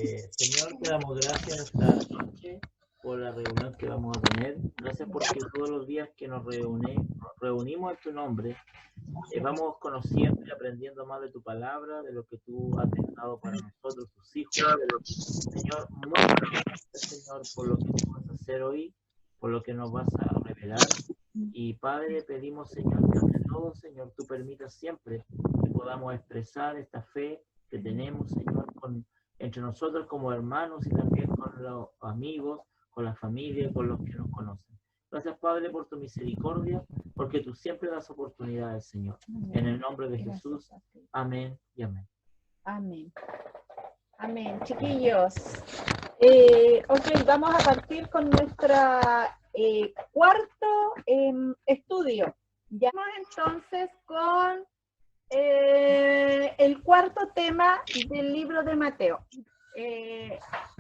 Señor, te damos gracias esta noche por la reunión que vamos a tener. Gracias porque todos los días que nos reunimos en tu nombre, vamos conociendo y aprendiendo más de tu palabra, de lo que tú has dejado para nosotros, tus hijos. Señor, muchas gracias, Señor, por lo que tú vas a hacer hoy, por lo que nos vas a revelar. Y Padre, pedimos, Señor, que ante todo, Señor, tú permitas siempre que podamos expresar esta fe que tenemos, Señor, entre nosotros como hermanos y también con los amigos, con la familia, con los que nos conocen. Gracias, Padre, por tu misericordia, porque tú siempre das oportunidades, Señor. En el nombre de Jesús, amén y amén. Amén. Amén, chiquillos. Ok, vamos a partir con nuestra cuarto estudio. Ya vamos entonces con el cuarto tema del libro de Mateo.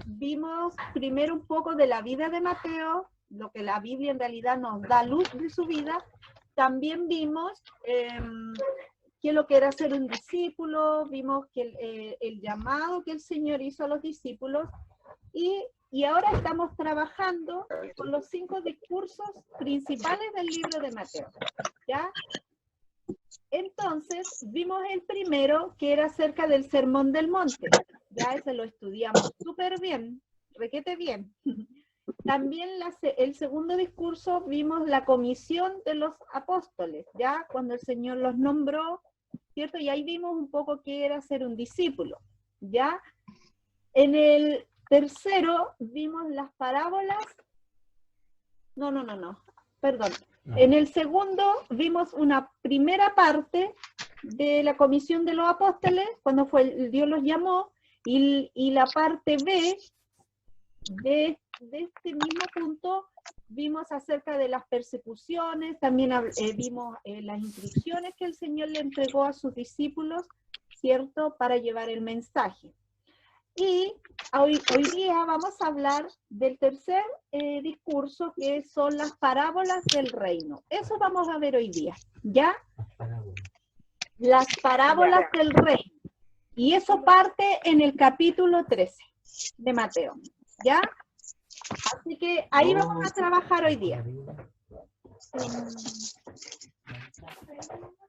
Vimos primero un poco de la vida de Mateo, lo que la Biblia en realidad nos da luz de su vida. También vimos qué es lo que era ser un discípulo, vimos que el llamado que el Señor hizo a los discípulos, y ahora estamos trabajando con los 5 discursos principales del libro de Mateo, ¿ya? Entonces, vimos el primero, que era acerca del Sermón del Monte. Ya ese lo estudiamos súper bien, requete bien. También el segundo discurso vimos la comisión de los apóstoles, ya cuando el Señor los nombró, ¿cierto? Y ahí vimos un poco qué era ser un discípulo, ¿ya? En el tercero vimos las parábolas. Perdón. En el segundo vimos una primera parte de la comisión de los apóstoles, cuando Dios los llamó, y la parte B de este mismo punto vimos acerca de las persecuciones, también vimos las instrucciones que el Señor le entregó a sus discípulos, ¿cierto?, para llevar el mensaje. Y hoy día vamos a hablar del tercer discurso, que son las parábolas del reino. Eso vamos a ver hoy día, ¿ya? Las parábolas del reino. Y eso parte en el capítulo 13 de Mateo, ¿ya? Así que ahí vamos a trabajar hoy día.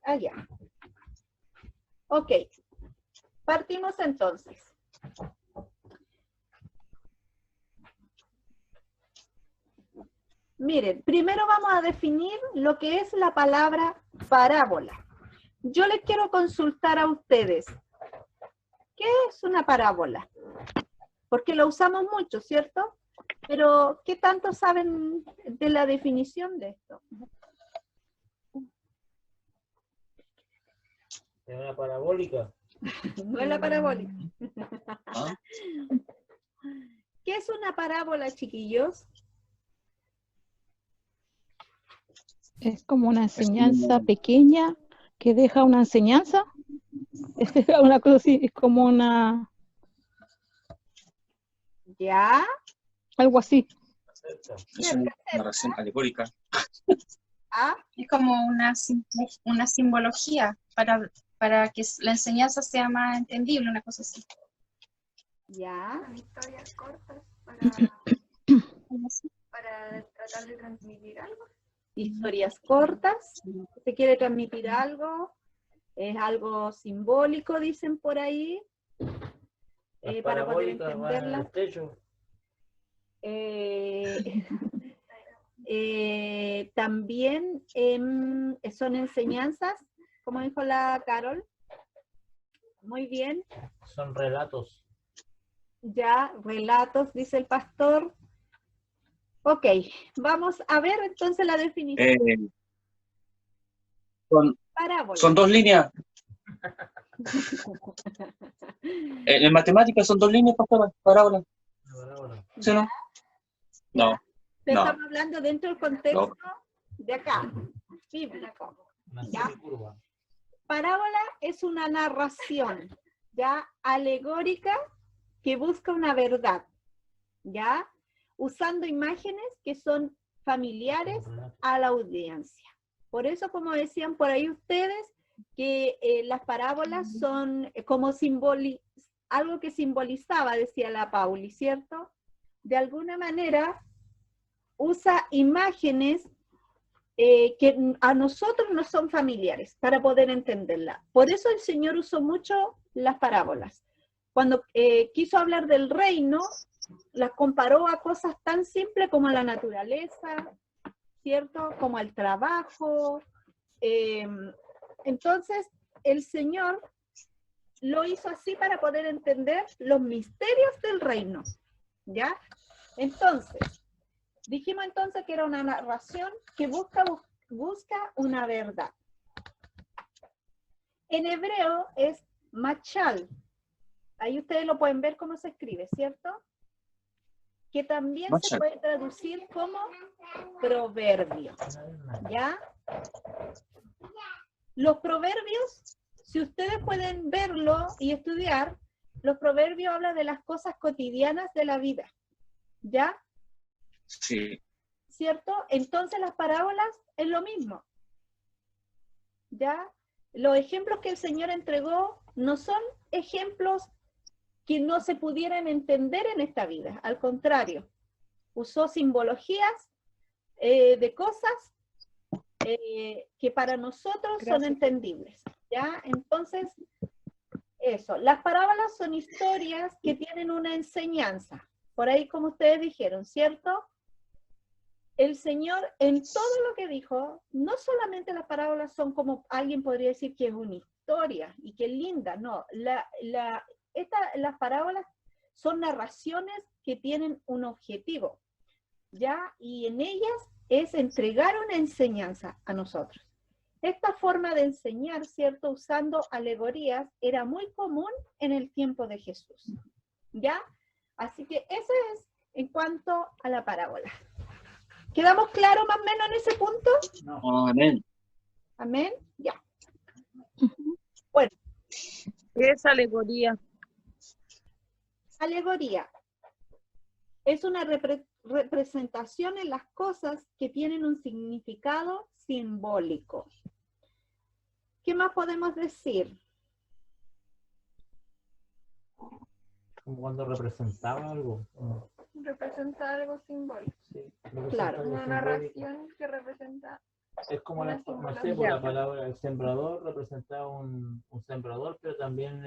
Allá. Ok. Partimos entonces. Miren, primero vamos a definir lo que es la palabra parábola. Yo les quiero consultar a ustedes, ¿qué es una parábola? Porque lo usamos mucho, ¿cierto? Pero, ¿qué tanto saben de la definición de esto? ¿Es una parabólica? No es la parabólica. ¿Qué es una parábola, chiquillos? Es como una enseñanza pequeña que deja una enseñanza. Una cosa así, es como una... ¿Ya? Algo así. Es una narración alegórica. ¿Ah? Es como una simbología para que la enseñanza sea más entendible, una cosa así. ¿Ya? Historias cortas para tratar de transmitir algo. Historias cortas. ¿Se quiere transmitir algo? ¿Es algo simbólico, dicen por ahí? Para poder entenderla. También son enseñanzas, como dijo la Carol. Muy bien. Son relatos. Ya, relatos, dice el pastor. Ok, vamos a ver entonces la definición. Son 2 líneas. En matemáticas son 2 líneas, pastora, parábola. ¿Sí o no? No. Pero No. estamos hablando dentro del contexto de acá, bíblico. ¿Ya? Parábola es una narración, ya, alegórica, que busca una verdad, ya, usando imágenes que son familiares a la audiencia. Por eso, como decían por ahí ustedes, que las parábolas son como algo que simbolizaba, decía la Pauli, ¿cierto? De alguna manera usa imágenes que a nosotros no son familiares para poder entenderla. Por eso el Señor usó mucho las parábolas. Cuando quiso hablar del reino, las comparó a cosas tan simples como la naturaleza, ¿cierto? Como el trabajo. Entonces, el Señor lo hizo así para poder entender los misterios del reino, ¿ya? Entonces, dijimos entonces que era una narración que busca una verdad. En hebreo es machal. Ahí ustedes lo pueden ver cómo se escribe, ¿cierto? Que también Machal. se puede traducir como proverbio, ¿ya? Los proverbios, si ustedes pueden verlo y estudiar, los proverbios hablan de las cosas cotidianas de la vida, ¿ya? Sí. ¿Cierto? Entonces las parábolas es lo mismo, ¿ya? Los ejemplos que el Señor entregó no son ejemplos que no se pudieran entender en esta vida, al contrario, usó simbologías de cosas que para nosotros son entendibles, ¿ya? Entonces, eso, las parábolas son historias que tienen una enseñanza, por ahí como ustedes dijeron, ¿cierto? El Señor en todo lo que dijo, no solamente las parábolas son como alguien podría decir que es una historia y que es linda, no, las parábolas son narraciones que tienen un objetivo, ¿ya? Y en ellas es entregar una enseñanza a nosotros. Esta forma de enseñar, ¿cierto? Usando alegorías, era muy común en el tiempo de Jesús, ¿ya? Así que eso es en cuanto a la parábola. ¿Quedamos claros más o menos en ese punto? No. Amén. Amén. Ya. Bueno. ¿Qué es alegoría? Alegoría es una representación en las cosas que tienen un significado simbólico. ¿Qué más podemos decir? Como cuando representaba algo. Representa algo simbólico. Sí, representa Claro. algo Una simbólico. narración que representa. Es como una no sé, por simbología. la palabra el sembrador representaba un sembrador, pero también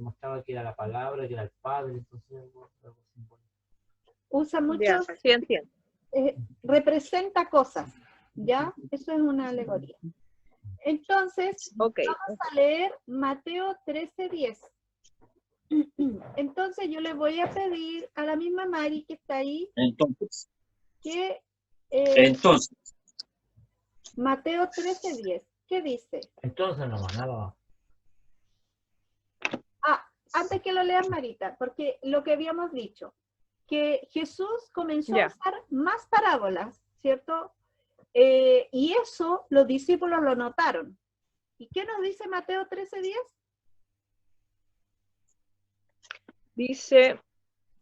mostraba que era la palabra, que era el padre, entonces algo simbólico. Usa mucho, Ya, sí entiendo. representa cosas, ¿ya? Eso es una alegoría. Entonces, Ok. vamos a leer Mateo 13:10. Entonces yo le voy a pedir a la misma Mari que está ahí Entonces, que Mateo 13:10, ¿qué dice? Entonces no nada. Antes que lo leas, Marita, porque lo que habíamos dicho, que Jesús comenzó a usar más parábolas, ¿cierto? Y eso los discípulos lo notaron. ¿Y qué nos dice Mateo 13:10? Dice,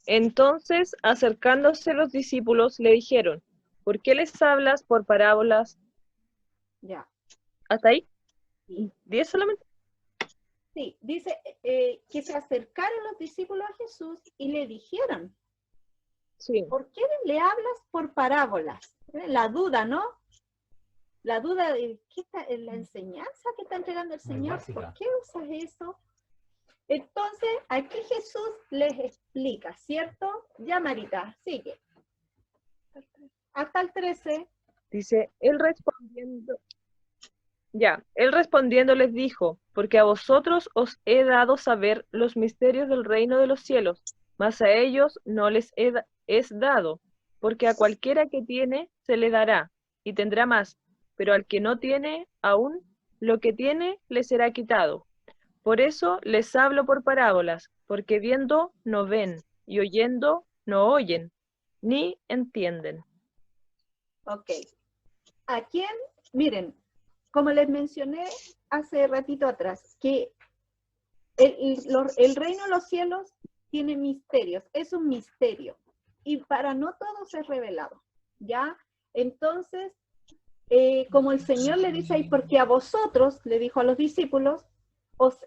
entonces acercándose los discípulos le dijeron, ¿por qué les hablas por parábolas? Ya. ¿Hasta ahí? Sí. ¿10 solamente? Sí, dice que se acercaron los discípulos a Jesús y le dijeron, Sí. ¿por qué le hablas por parábolas? La duda, ¿no? La duda de ¿qué está, la enseñanza que está entregando el Señor? ¿Por qué usas eso? Entonces, aquí Jesús les explica, ¿cierto? Ya, Marita, sigue. Hasta el 13. Dice, él respondiendo les dijo, porque a vosotros os he dado saber los misterios del reino de los cielos, mas a ellos no les es dado, porque a cualquiera que tiene se le dará, y tendrá más, pero al que no tiene, aún lo que tiene le será quitado. Por eso les hablo por parábolas, porque viendo no ven, y oyendo no oyen, ni entienden. Ok. ¿A quién? Miren, como les mencioné hace ratito atrás, que el reino de los cielos tiene misterios, es un misterio, y para no todos es revelado, ¿ya? Entonces, como el Señor le dice ahí, porque a vosotros, le dijo a los discípulos, os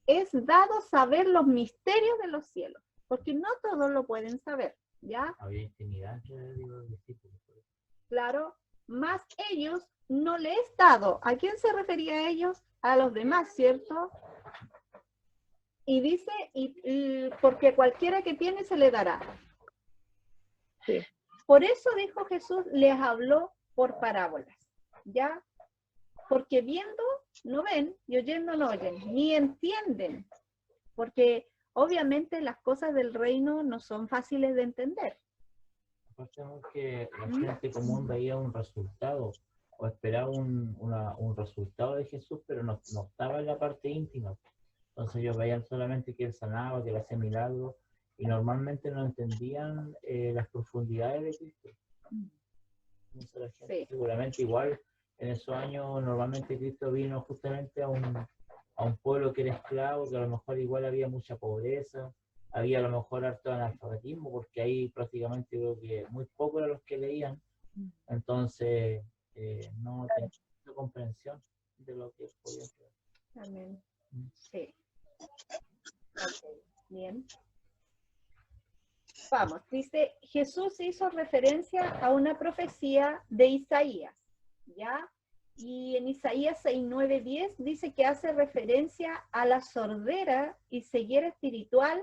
es dado saber los misterios de los cielos, porque no todos lo pueden saber, ¿ya? Había intimidad entre los discípulos. Claro, más ellos no le es dado. ¿A quién se refería a ellos? A los demás, ¿cierto? Y dice, porque cualquiera que tiene se le dará. Sí. Por eso dijo Jesús, les habló por parábolas, ¿ya? Porque viendo no ven y oyendo no oyen, ni entienden, porque obviamente las cosas del reino no son fáciles de entender. Aparte que la gente común veía un resultado o esperaba un resultado de Jesús, pero no estaba en la parte íntima. Entonces ellos veían solamente que él sanaba, que él hacía milagros, y normalmente no entendían las profundidades de Cristo. Entonces la gente, Sí. seguramente igual en esos años normalmente Cristo vino justamente a un pueblo que era esclavo, que a lo mejor igual había mucha pobreza, había a lo mejor harto analfabetismo, porque ahí prácticamente creo que muy pocos eran los que leían, entonces no tenían mucha comprensión de lo que podía ser. Amén. Sí. Ok, bien. Vamos, dice, Jesús hizo referencia a una profecía de Isaías, ¿ya? Y en Isaías 6, 9, 10 dice que hace referencia a la sordera y ceguera espiritual,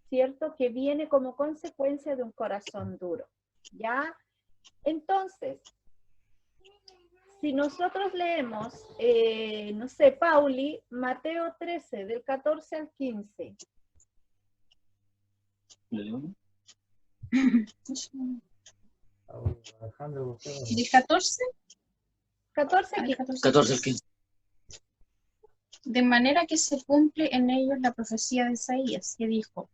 ¿cierto? Que viene como consecuencia de un corazón duro, ¿ya? Entonces, si nosotros leemos, no sé, Pauli, Mateo 13, del 14 al 15. Alejandro, ¿usted? ¿Y 14? 14, Ah, 15. 14 al 15. De manera que se cumple en ellos la profecía de Isaías, que dijo,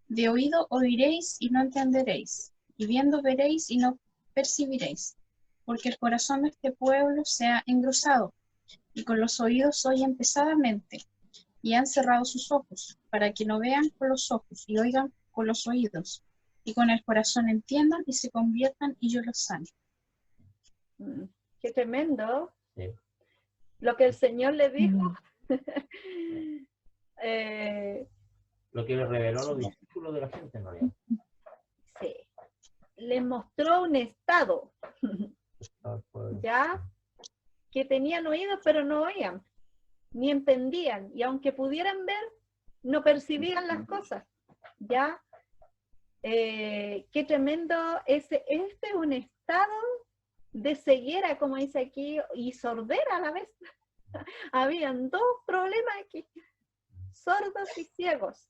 de oído oiréis y no entenderéis, y viendo veréis y no percibiréis, porque el corazón de este pueblo se ha engrosado, y con los oídos oyen pesadamente, y han cerrado sus ojos, para que no vean con los ojos y oigan con los oídos, y con el corazón entiendan y se conviertan y yo los sane. Qué tremendo. Sí. Lo que el Señor le dijo. Lo que le reveló a los discípulos de la gente en realidad. Sí. Le mostró un estado, ¿ya? Que tenían oídos pero no oían, ni entendían, y aunque pudieran ver, no percibían las cosas, ¿ya? Qué tremendo, este es un estado de ceguera, como dice aquí, y sordera a la vez. Habían dos problemas aquí, sordos y ciegos,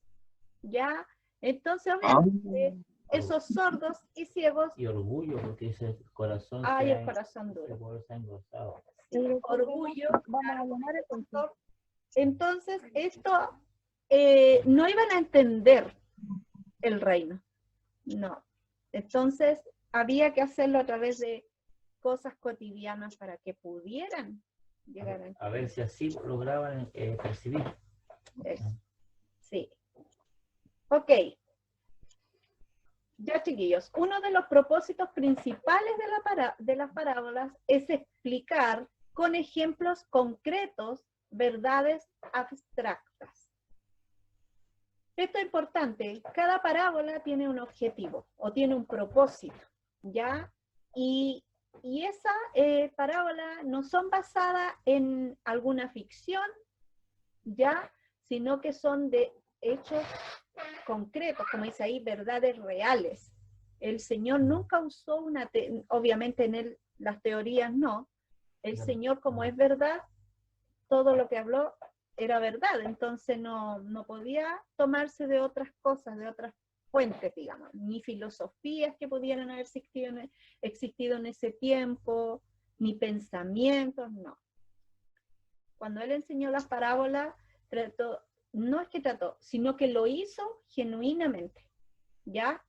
¿ya? Entonces, obviamente, esos sordos y ciegos... Y orgullo, porque dice el corazón Ay, se el corazón duro. ha engrosado. Sí, orgullo. Vamos a llenar el punto. Entonces, esto no iban a entender el reino. No. Entonces, había que hacerlo a través de cosas cotidianas para que pudieran llegar a entender. A ver si así lograban percibir. Eso. Sí. Ok. Ya, chiquillos, uno de los propósitos principales de las parábolas es explicar con ejemplos concretos verdades abstractas. Esto es importante. Cada parábola tiene un objetivo o tiene un propósito, ¿ya? Y esa parábola no son basadas en alguna ficción, ¿ya? Sino que son de hechos concretos, como dice ahí, verdades reales. El Señor nunca usó obviamente en él las teorías no. El Señor, como es verdad, todo lo que habló era verdad, entonces no podía tomarse de otras cosas, de otras fuentes, digamos, ni filosofías que pudieran haber existido en ese tiempo, ni pensamientos, no. Cuando él enseñó las parábolas, no es que trató, sino que lo hizo genuinamente, ¿ya?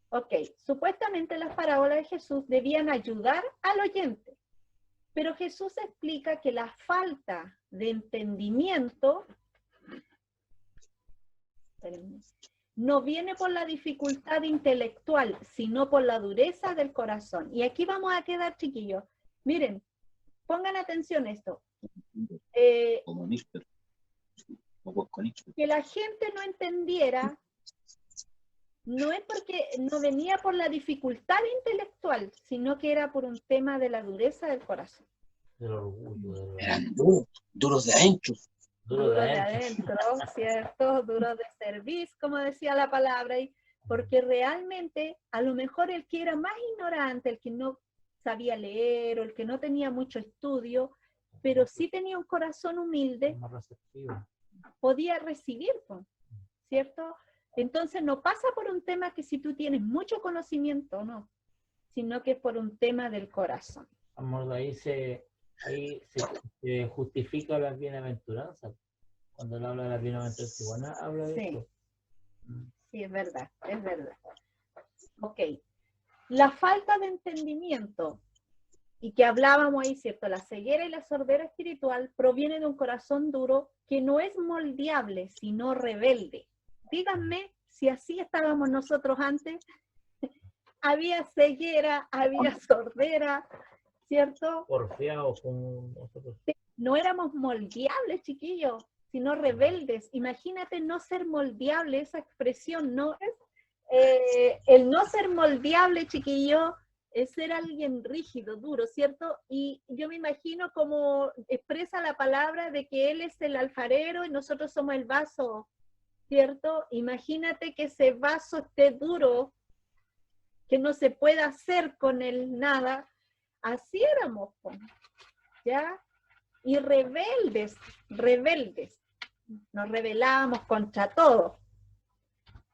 Ok, supuestamente las parábolas de Jesús debían ayudar al oyente, pero Jesús explica que la falta de entendimiento no viene por la dificultad intelectual, sino por la dureza del corazón. Y aquí vamos a quedar, chiquillos. Miren, pongan atención a esto. que la gente no entendiera, no es porque no venía por la dificultad intelectual, sino que era por un tema de la dureza del corazón. Del orgullo. Eran duros de adentro. Duro de adentro, ¿cierto? Duro de servicio, como decía la palabra, y porque realmente a lo mejor el que era más ignorante, el que no sabía leer o el que no tenía mucho estudio, pero sí tenía un corazón humilde, Más receptivo. podía recibir, ¿cierto? Entonces no pasa por un tema que si tú tienes mucho conocimiento, no, sino que es por un tema del corazón. Amor, ahí se justifica las bienaventuranzas. Cuando él habla de las bienaventuranzas, igual habla de Sí. esto. Sí, es verdad, es verdad. Ok. La falta de entendimiento, y que hablábamos ahí, ¿cierto? La ceguera y la sordera espiritual proviene de un corazón duro que no es moldeable, sino rebelde. Díganme si así estábamos nosotros antes. Había ceguera, había sordera, ¿cierto? Porfiados con nosotros. No éramos moldeables, chiquillos, sino rebeldes. Imagínate no ser moldeable, esa expresión, ¿no? El no ser moldeable, chiquillo, es ser alguien rígido, duro, ¿cierto? Y yo me imagino como expresa la palabra de que él es el alfarero y nosotros somos el vaso, ¿cierto? Imagínate que ese vaso esté duro, que no se pueda hacer con él nada. Así éramos, ¿ya? Y rebeldes, nos rebelábamos contra todo.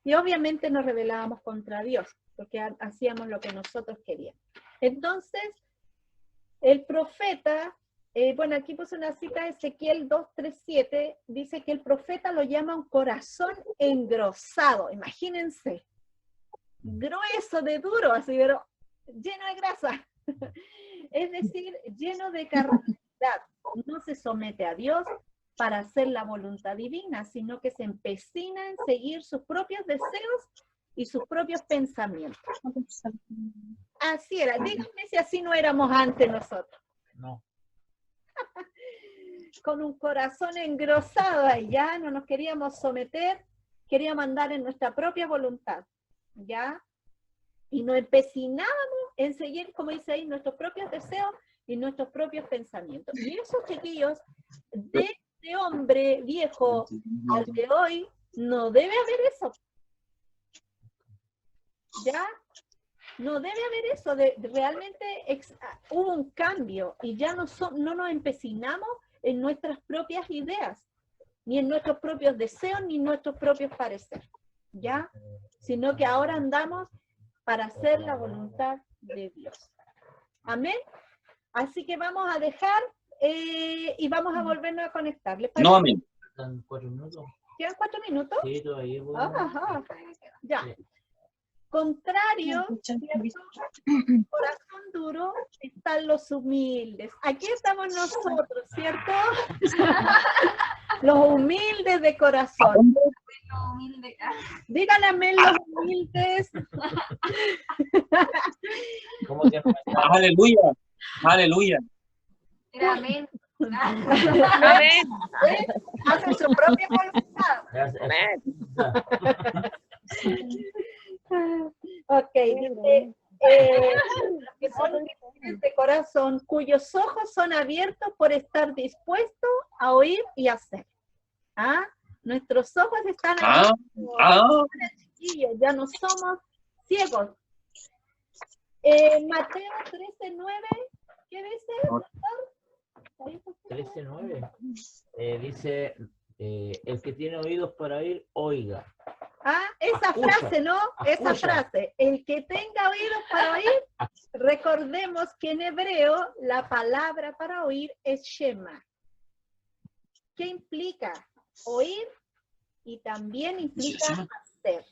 Y obviamente nos rebelábamos contra Dios, porque hacíamos lo que nosotros queríamos. Entonces, el profeta, bueno, aquí puse una cita de Ezequiel 2:3-7, dice que el profeta lo llama un corazón engrosado, imagínense, grueso de duro, así, pero lleno de grasa, es decir, lleno de carnalidad, no se somete a Dios para hacer la voluntad divina, sino que se empecina en seguir sus propios deseos y sus propios pensamientos. Así era, díganme si así no éramos antes nosotros. No. Con un corazón engrosado allá, no nos queríamos someter, queríamos andar en nuestra propia voluntad, ¿ya? Y nos empecinábamos en seguir, como dice ahí, nuestros propios deseos y nuestros propios pensamientos. Y esos chiquillos, de este hombre viejo al de hoy, no debe haber eso. ¿Ya? No debe haber eso. Realmente hubo un cambio y ya no nos empecinamos en nuestras propias ideas, ni en nuestros propios deseos, ni en nuestros propios pareceres. ¿Ya? Sino que ahora andamos para hacer la voluntad de Dios. Amén. Así que vamos a dejar y vamos a volvernos a conectar. ¿Les parece? No, amén. ¿Están 4 minutos? ¿Quedan 4 minutos? Sí, todavía. Ajá. Ya. Sí. Contrario, ¿cierto? Corazón duro, están los humildes. Aquí estamos nosotros, ¿cierto? Los humildes de corazón. Díganle amén los humildes. ¿Cómo se llama? Aleluya. Aleluya. Era amén. Amén. Hacen su propia voluntad. Ok, dice, los que son humildes de corazón, cuyos ojos son abiertos por estar dispuestos a oír y hacer. ¿Ah? Nuestros ojos están abiertos, chiquillos, ya no somos ciegos. Mateo 13:9, ¿qué dice, doctor? 13:9. Dice, el que tiene oídos para oír, oiga. Ah, esa Escucha, frase, ¿no? Esa escucha. frase. El que tenga oídos para oír, recordemos que en hebreo la palabra para oír es shema. ¿Qué implica? Oír y también implica hacer.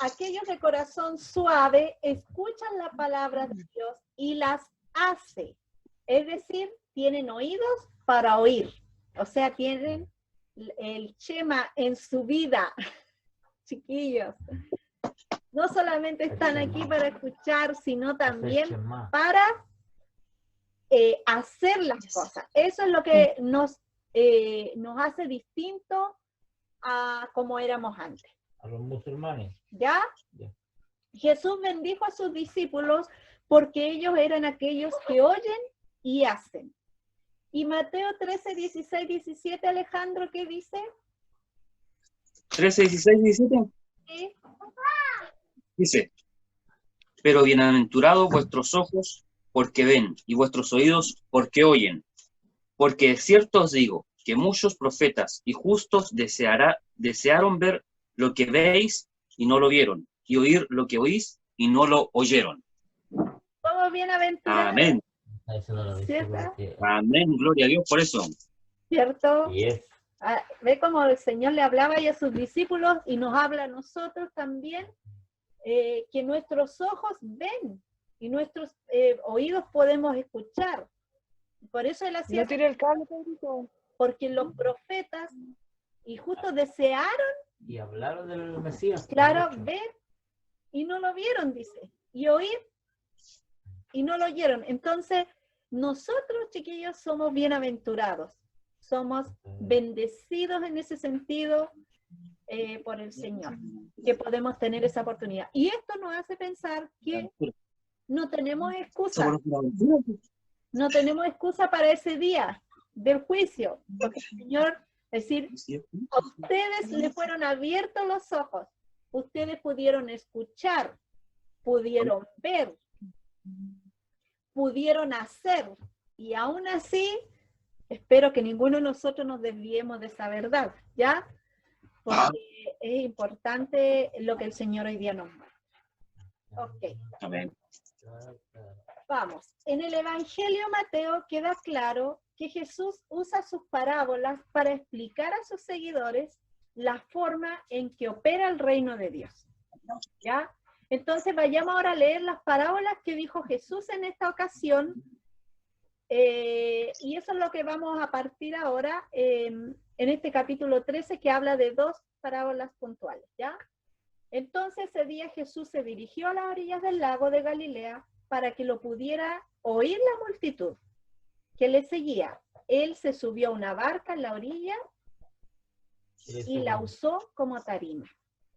Aquellos de corazón suave escuchan la palabra de Dios y las hace. Es decir, tienen oídos para oír. O sea, tienen el shema en su vida. Chiquillos. No solamente están aquí para escuchar, sino también para hacer las cosas. Eso es lo que nos nos hace distinto a como éramos antes. A los musulmanes. ¿Ya? Ya. Jesús bendijo a sus discípulos porque ellos eran aquellos que oyen y hacen. Y Mateo 13, 16, 17, Alejandro, ¿qué dice? 13, 16, 17. ¿Sí? Dice, pero bienaventurados vuestros ojos porque ven, y vuestros oídos porque oyen. Porque de cierto os digo, que muchos profetas y justos desearon ver lo que veis y no lo vieron, y oír lo que oís y no lo oyeron. Somos bienaventurados. Amén. Eso no lo dice ¿Cierto? porque... Amén, gloria a Dios por eso. ¿Cierto? Yes. Ve cómo el Señor le hablaba y a sus discípulos y nos habla a nosotros también, que nuestros ojos ven y nuestros oídos podemos escuchar. Por eso él hacía, No tire el cable, Pedrito. porque los profetas y justo desearon, Y hablaron del Mesías. claro, mucho. ver y no lo vieron, dice, y oír y no lo oyeron. Entonces, nosotros, chiquillos, somos bienaventurados, somos bendecidos en ese sentido por el Señor, que podemos tener esa oportunidad. Y esto nos hace pensar que no tenemos excusa, no tenemos excusa para ese día del juicio, porque el Señor, es decir, a ustedes le fueron abiertos los ojos, ustedes pudieron escuchar, pudieron ver, pudieron hacer, y aún así, espero que ninguno de nosotros nos desviemos de esa verdad, ¿ya? Porque es importante lo que el Señor hoy día nos muestra. Ok. Amén. Vamos, en el Evangelio Mateo queda claro que Jesús usa sus parábolas para explicar a sus seguidores la forma en que opera el reino de Dios. ¿Ya? Entonces vayamos ahora a leer las parábolas que dijo Jesús en esta ocasión, y eso es lo que vamos a partir ahora en este capítulo 13, que habla de dos parábolas puntuales, ¿ya? Entonces ese día Jesús se dirigió a las orillas del lago de Galilea para que lo pudiera oír la multitud que le seguía. Él se subió a una barca en la orilla y la usó como tarima.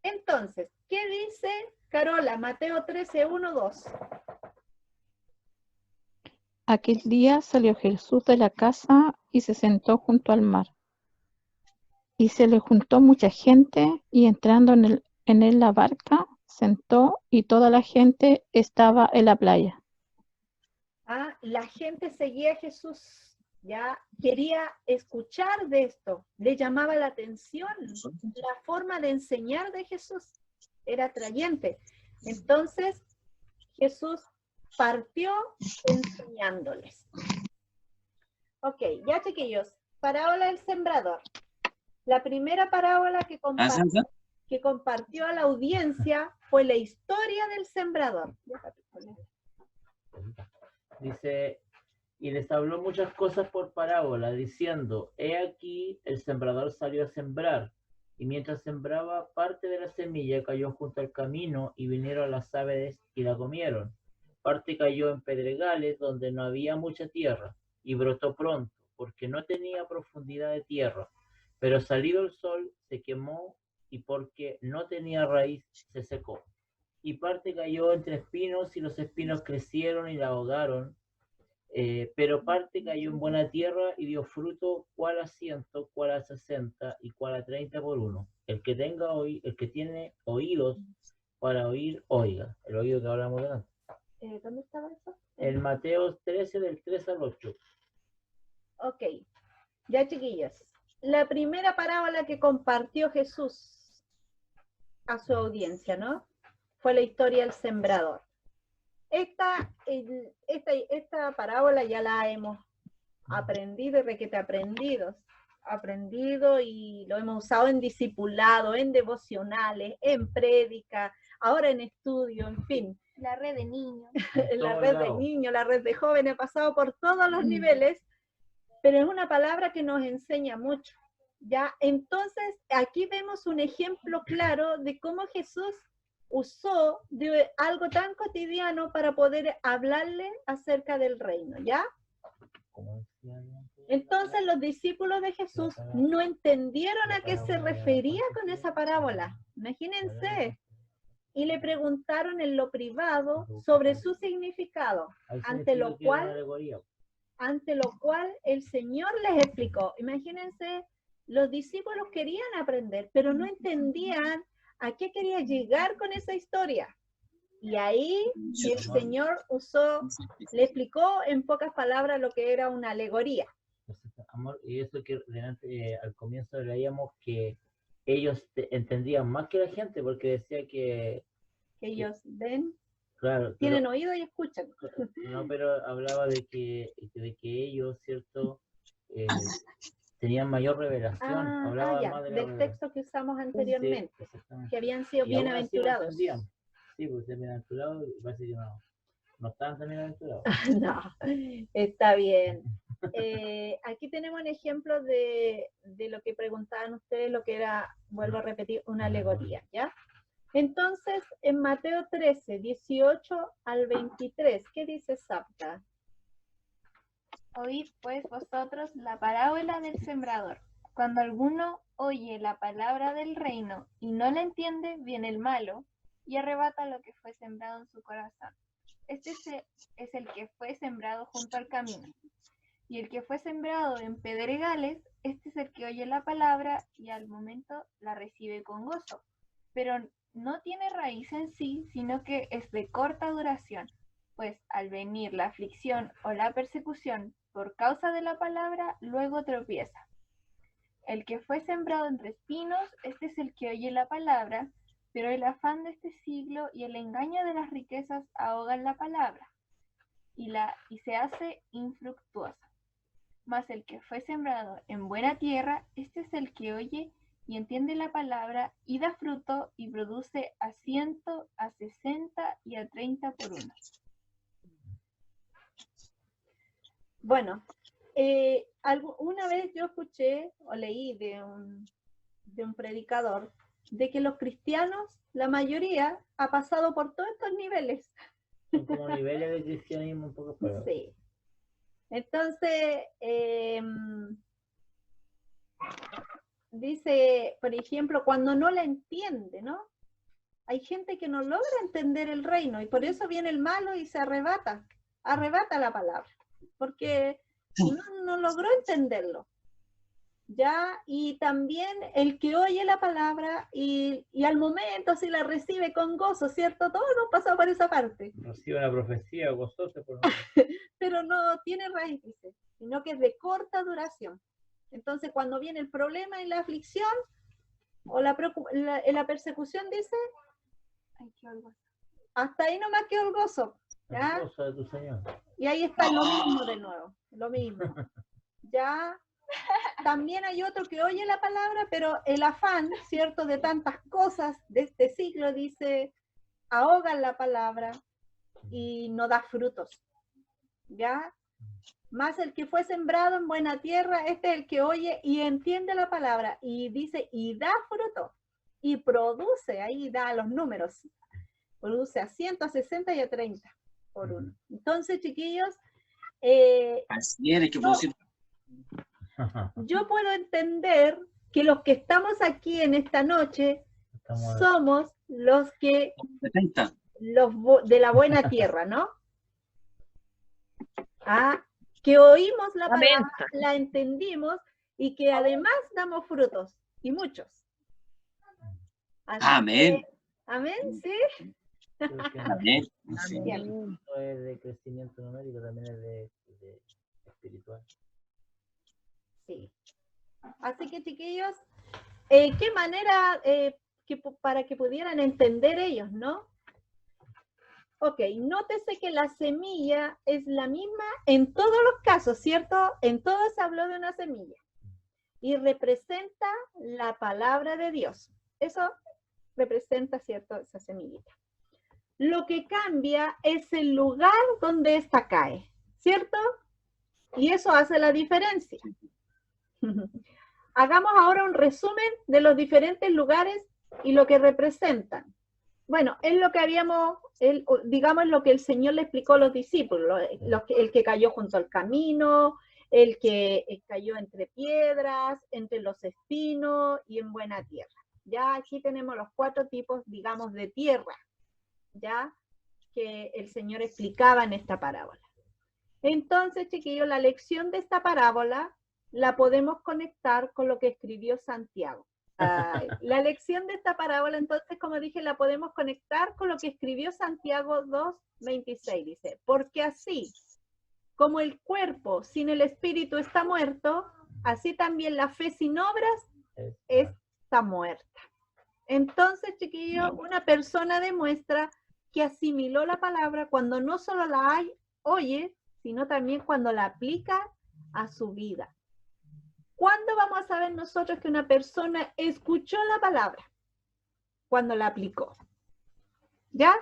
Entonces, ¿qué dice Carola? Mateo 13, 1, 2. Aquel día salió Jesús de la casa y se sentó junto al mar. Y se le juntó mucha gente, y entrando en la barca, sentó, y toda la gente estaba en la playa. La gente seguía a Jesús, ya quería escuchar de esto, le llamaba la atención, la forma de enseñar de Jesús era atrayente. Entonces, Jesús partió enseñándoles. Ok, ya chiquillos, parábola del sembrador. La primera parábola que compartió a la audiencia fue la historia del sembrador. Dice, y les habló muchas cosas por parábola, diciendo, he aquí el sembrador salió a sembrar, y mientras sembraba, parte de la semilla cayó junto al camino, y vinieron las aves y la comieron. Parte cayó en pedregales, donde no había mucha tierra, y brotó pronto, porque no tenía profundidad de tierra. Pero salido el sol, se quemó, y porque no tenía raíz, se secó. Y parte cayó entre espinos, y los espinos crecieron y la ahogaron. Pero parte cayó en buena tierra y dio fruto, cuál a 100, cuál a 60 y cuál a 30 por uno. El que tiene oídos para oír, oiga. El oído que hablamos de antes. ¿Dónde estaba eso? En Mateo 13, del 3 al 8. Ok, ya chiquillos. La primera parábola que compartió Jesús a su audiencia, ¿no? Fue la historia del sembrador. Esta parábola ya la hemos aprendido y lo hemos usado en discipulado, en devocionales, en prédica, ahora en estudio, en fin. La red de niños. La red de niños, la red de jóvenes, ha pasado por todos los niveles, pero es una palabra que nos enseña mucho, ¿ya? Entonces, aquí vemos un ejemplo claro de cómo Jesús usó de algo tan cotidiano para poder hablarle acerca del reino, ¿ya? Entonces los discípulos de Jesús no entendieron a qué se refería con esa parábola. Imagínense. Y le preguntaron en lo privado sobre su significado, ante lo cual el Señor les explicó. Imagínense, los discípulos querían aprender, pero no entendían a qué quería llegar con esa historia. Y ahí el Señor le explicó en pocas palabras lo que era una alegoría. Amor, y eso que al comienzo leíamos que ellos entendían más que la gente, porque decía que ellos ven, claro, tienen oído y escuchan. No, pero hablaba de que ellos, ¿cierto? Tenían mayor revelación. Hablaba ya, más de la del revelación. texto que usamos anteriormente, Sí, exactamente. que habían sido Y aún así lo bienaventurados. entendían. Sí, pues bienaventurados, parece que no estaban tan bienaventurados. No, está bien. Aquí tenemos un ejemplo de lo que preguntaban ustedes, lo que era, vuelvo a repetir, una alegoría, ¿ya? Entonces, en Mateo 13, 18 al 23, ¿qué dice Sapta? Oíd pues vosotros la parábola del sembrador. Cuando alguno oye la palabra del reino y no la entiende, viene el malo y arrebata lo que fue sembrado en su corazón. Este es el que fue sembrado junto al camino. Y el que fue sembrado en pedregales, este es el que oye la palabra y al momento la recibe con gozo. Pero no tiene raíz en sí, sino que es de corta duración, pues al venir la aflicción o la persecución por causa de la palabra, luego tropieza. El que fue sembrado entre espinos, este es el que oye la palabra, pero el afán de este siglo y el engaño de las riquezas ahogan la palabra, y se hace infructuosa. Mas el que fue sembrado en buena tierra, este es el que oye y entiende la palabra, y da fruto, y produce a 100, a 60 y a 30 por uno. Bueno, una vez yo escuché o leí de un predicador de que los cristianos, la mayoría, ha pasado por todos estos niveles. Son como niveles de cristianismo un poco peor. Sí. Entonces, dice, por ejemplo, cuando no la entiende, ¿no? Hay gente que no logra entender el reino y por eso viene el malo y se arrebata la palabra, porque no logró entenderlo. ¿Ya? Y también el que oye la palabra y al momento si la recibe con gozo, ¿cierto? Todos hemos pasado por esa parte. Recibe la profecía gozoso, pero no tiene raíces, sino que es de corta duración. Entonces, cuando viene el problema y la aflicción, o la persecución, dice, ay, qué gozo. Hasta ahí nomás quedó el gozo. ¿Ya? El gozo de tu Señor. Y ahí está lo mismo de nuevo, lo mismo. Ya. También hay otro que oye la palabra, pero el afán, ¿cierto?, de tantas cosas de este siglo, dice, ahogan la palabra y no da frutos. ¿Ya? Más el que fue sembrado en buena tierra, este es el que oye y entiende la palabra, y dice, y da fruto, y produce, ahí da los números, produce a 100, a 60 y a 30 por uno. Entonces, chiquillos, así es que producir. Yo puedo entender que los que estamos aquí en esta noche somos los que de la buena tierra, ¿no? Que oímos la palabra, la entendimos y que además damos frutos, y muchos. Así Amén. Amén, ¿sí? Amén. No es de crecimiento numérico, también es de espiritual. Sí. Así que, chiquillos, ¿qué manera para que pudieran entender ellos, no? Ok, nótese que la semilla es la misma en todos los casos, ¿cierto? En todos se habló de una semilla. Y representa la palabra de Dios. Eso representa, ¿cierto?, esa semillita. Lo que cambia es el lugar donde ésta cae, ¿cierto? Y eso hace la diferencia. Hagamos ahora un resumen de los diferentes lugares y lo que representan. Bueno, es lo que digamos lo que el Señor le explicó a los discípulos, el que cayó junto al camino, el que cayó entre piedras, entre los espinos y en buena tierra. Ya aquí tenemos los 4 tipos, digamos, de tierra, ya que el Señor explicaba en esta parábola. Entonces, chiquillos, la lección de esta parábola la podemos conectar con lo que escribió Santiago. La lección de esta parábola, entonces, como dije, la podemos conectar con lo que escribió Santiago 2:26. Dice, porque así como el cuerpo sin el espíritu está muerto, así también la fe sin obras está muerta. Entonces, chiquillos, una persona demuestra que asimiló la palabra cuando no solo la oye, sino también cuando la aplica a su vida. ¿Cuándo vamos a saber nosotros que una persona escuchó la palabra? Cuando la aplicó. ¿Ya?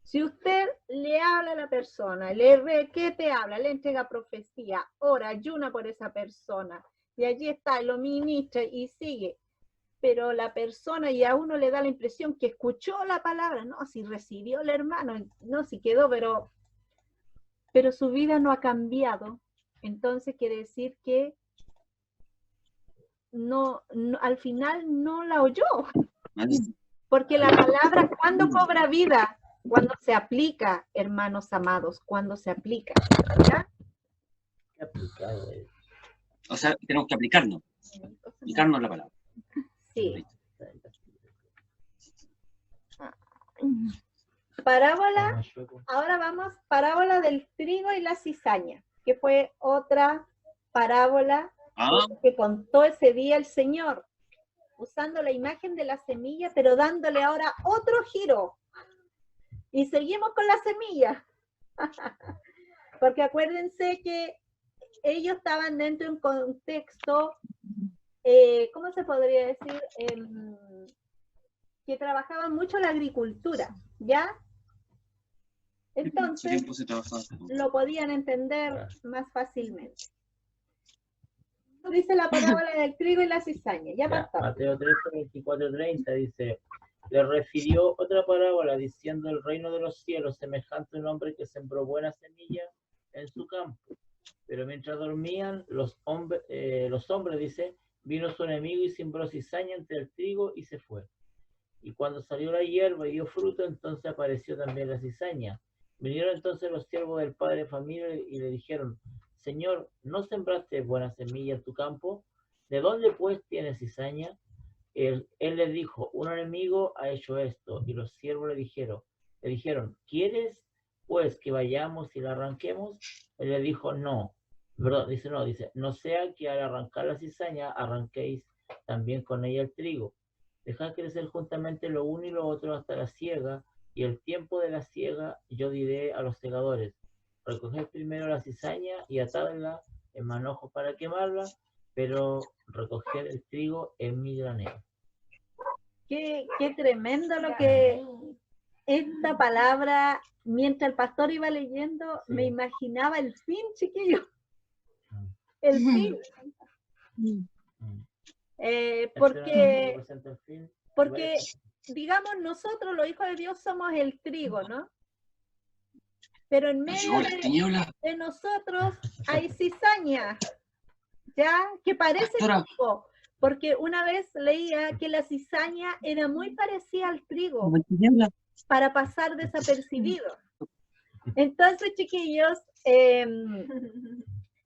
Si usted le habla a la persona, ¿qué te habla? Le entrega profecía, ora, ayuna por esa persona, y allí está, lo ministra y sigue. Pero la persona y a uno le da la impresión que escuchó la palabra, no, si recibió el hermano, no, si quedó, pero su vida no ha cambiado. Entonces quiere decir que no, al final no la oyó. Porque la palabra, ¿cuándo cobra vida? Cuando se aplica, hermanos amados, cuando se aplica. ¿Ya? Qué aplicado es. O sea, tenemos que aplicarnos la palabra. Sí. Parábola, ahora vamos, parábola del trigo y la cizaña, que fue otra parábola que contó ese día el Señor, usando la imagen de la semilla, pero dándole ahora otro giro. Y seguimos con la semilla. Porque acuérdense que ellos estaban dentro de un contexto, ¿cómo se podría decir? Que trabajaban mucho la agricultura, ¿ya? Entonces, lo podían entender más fácilmente. Dice la parábola del trigo y la cizaña. Ya pasó. Mateo 13, 24, 30 dice, le refirió otra parábola diciendo, el reino de los cielos semejante a un hombre que sembró buena semilla en su campo. Pero mientras dormían los hombres, dice, vino su enemigo y sembró cizaña entre el trigo y se fue. Y cuando salió la hierba y dio fruto, entonces apareció también la cizaña. Vinieron entonces los siervos del padre de familia y le dijeron, Señor, ¿no sembraste buena semilla en tu campo? ¿De dónde pues tienes cizaña? Él les dijo, un enemigo ha hecho esto. Y los siervos le dijeron, ¿quieres pues que vayamos y la arranquemos? Él le dijo, no. Dice, no sea que al arrancar la cizaña arranquéis también con ella el trigo. Dejad crecer juntamente lo uno y lo otro hasta la siega, y el tiempo de la siega yo diré a los segadores, recoged primero la cizaña y atadla en manojos para quemarla, pero recoged el trigo en mi granero. Qué tremendo lo que esta palabra, mientras el pastor iba leyendo, me imaginaba el fin, chiquillo. El fin. Porque, digamos, nosotros los hijos de Dios somos el trigo, ¿no? Pero en medio de nosotros hay cizaña, ¿ya? Que parece trigo, porque una vez leía que la cizaña era muy parecida al trigo, para pasar desapercibido. Entonces, chiquillos,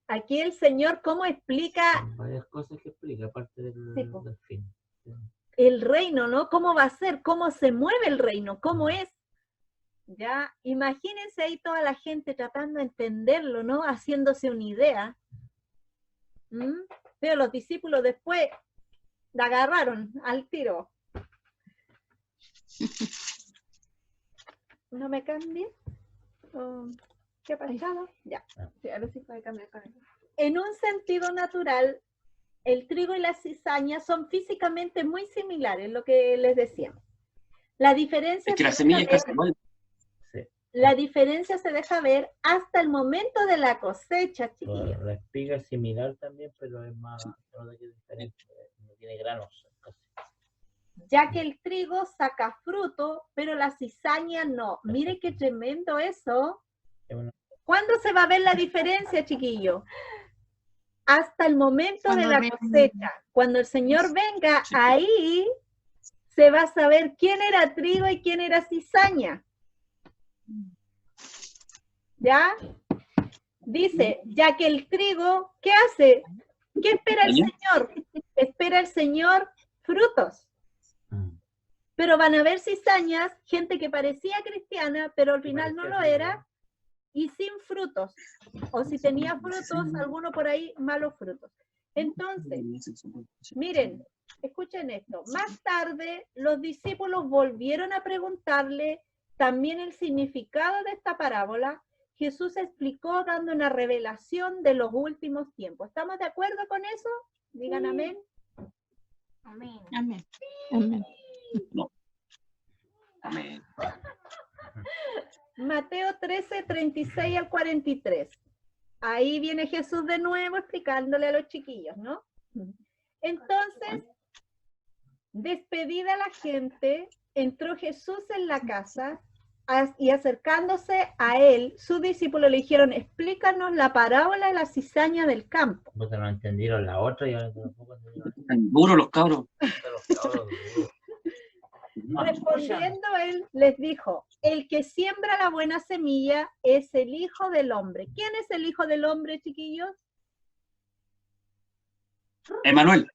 aquí el Señor, ¿cómo explica? Varias cosas que explica, aparte del fin. El reino, ¿no? ¿Cómo va a ser? ¿Cómo se mueve el reino? ¿Cómo es? Ya, imagínense ahí toda la gente tratando de entenderlo, ¿no? Haciéndose una idea. Pero los discípulos después la agarraron al tiro. ¿No me cambie? ¿Qué ha pasado? Ya. Sí, ahora sí puede cambiar con él. En un sentido natural, el trigo y la cizaña son físicamente muy similares, lo que les decíamos. La diferencia es que la semilla es casi igual. La diferencia se deja ver hasta el momento de la cosecha, chiquillos. La espiga es similar también, pero es más diferente, no tiene granos casi. Ya que el trigo saca fruto, pero la cizaña no. Mire qué tremendo eso. ¿Cuándo se va a ver la diferencia, chiquillo? hasta el momento de Cuando la venga. cosecha. Cuando el Señor venga, Sí. ahí se va a saber quién era trigo y quién era cizaña. ¿Ya? Dice, ya que el trigo, ¿qué hace? ¿Qué espera el Señor? Espera el Señor frutos. Pero van a haber cizañas, gente que parecía cristiana, pero al final no lo era, y sin frutos. O si tenía frutos, alguno por ahí, malos frutos. Entonces, miren, escuchen esto. Más tarde, los discípulos volvieron a preguntarle también el significado de esta parábola. Jesús explicó dando una revelación de los últimos tiempos. ¿Estamos de acuerdo con eso? Digan amén. Amén. Amén. Amén. Amén. Mateo 13, 36 al 43. Ahí viene Jesús de nuevo explicándole a los chiquillos, ¿no? Entonces, despedida la gente, entró Jesús en la casa y acercándose a él, sus discípulos le dijeron, explícanos la parábola de la cizaña del campo. Porque no entendieron la otra y ahora tampoco entendieron Están duros los cabros. los cabros. Respondiendo él, les dijo, el que siembra la buena semilla es el Hijo del Hombre. ¿Quién es el Hijo del Hombre, chiquillos? Emanuel,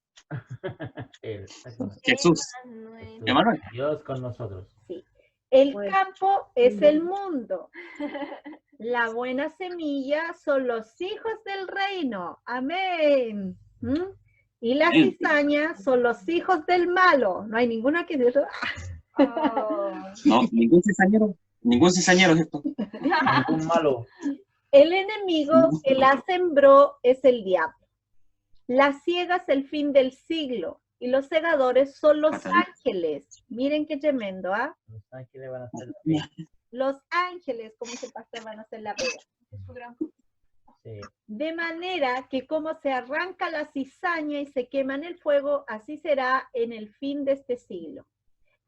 Exactamente. Jesús, Manuel. Emanuel. Dios con nosotros. Sí. El Bueno. campo es el mundo. La buena semilla son los hijos del reino. Amén. ¿Mm? Y las Amén. cizañas son los hijos del malo. No hay ninguna que diga, Oh. No, ningún cizañero es esto. Ningún malo. el enemigo que la sembró es el diablo. La siega es el fin del siglo. Y los segadores son los ángeles. Miren qué tremendo, ¿ah? Los ángeles van a hacer la pega. Los ángeles, como se pasa, van a hacer la pega. Es su gran Sí. De manera que como se arranca la cizaña y se quema en el fuego, así será en el fin de este siglo.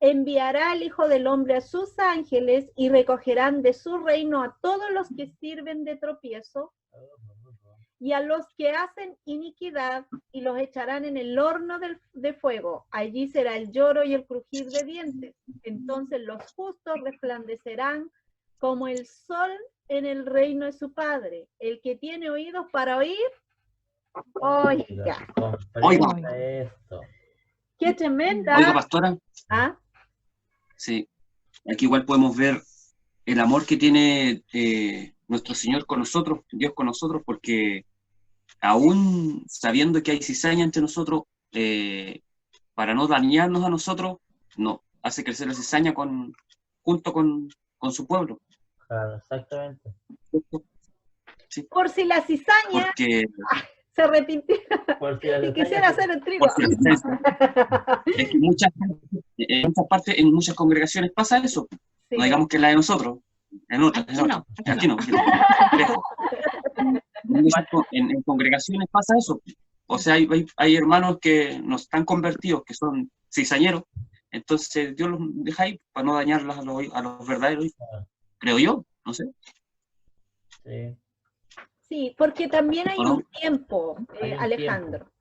Enviará el Hijo del Hombre a sus ángeles y recogerán de su reino a todos los que sirven de tropiezo y a los que hacen iniquidad y los echarán en el horno de fuego. Allí será el lloro y el crujir de dientes. Entonces los justos resplandecerán como el sol en el reino de su Padre. El que tiene oídos para oír, oiga. Comprenda esto. ¡Qué tremenda! Oiga, pastora, ¿Ah? sí. Aquí igual podemos ver el amor que tiene nuestro Señor con nosotros, Dios con nosotros, porque aún sabiendo que hay cizaña entre nosotros, para no dañarnos a nosotros, no, hace crecer la cizaña junto con su pueblo. Claro, exactamente. Sí, Por si la cizaña porque se arrepintiera Por si la y quisiera hacer el trigo. porque es que en muchas partes, en muchas congregaciones pasa eso. Sí. No digamos que es la de nosotros, en otras, Aquí no, aquí no. Lejos. En congregaciones pasa eso. O sea, hay hermanos que no están convertidos, que son cizañeros, entonces Dios los deja ahí para no dañarlos a los verdaderos, creo yo, no sé. Sí. Sí, porque también hay ¿O no? un tiempo, Hay un Alejandro,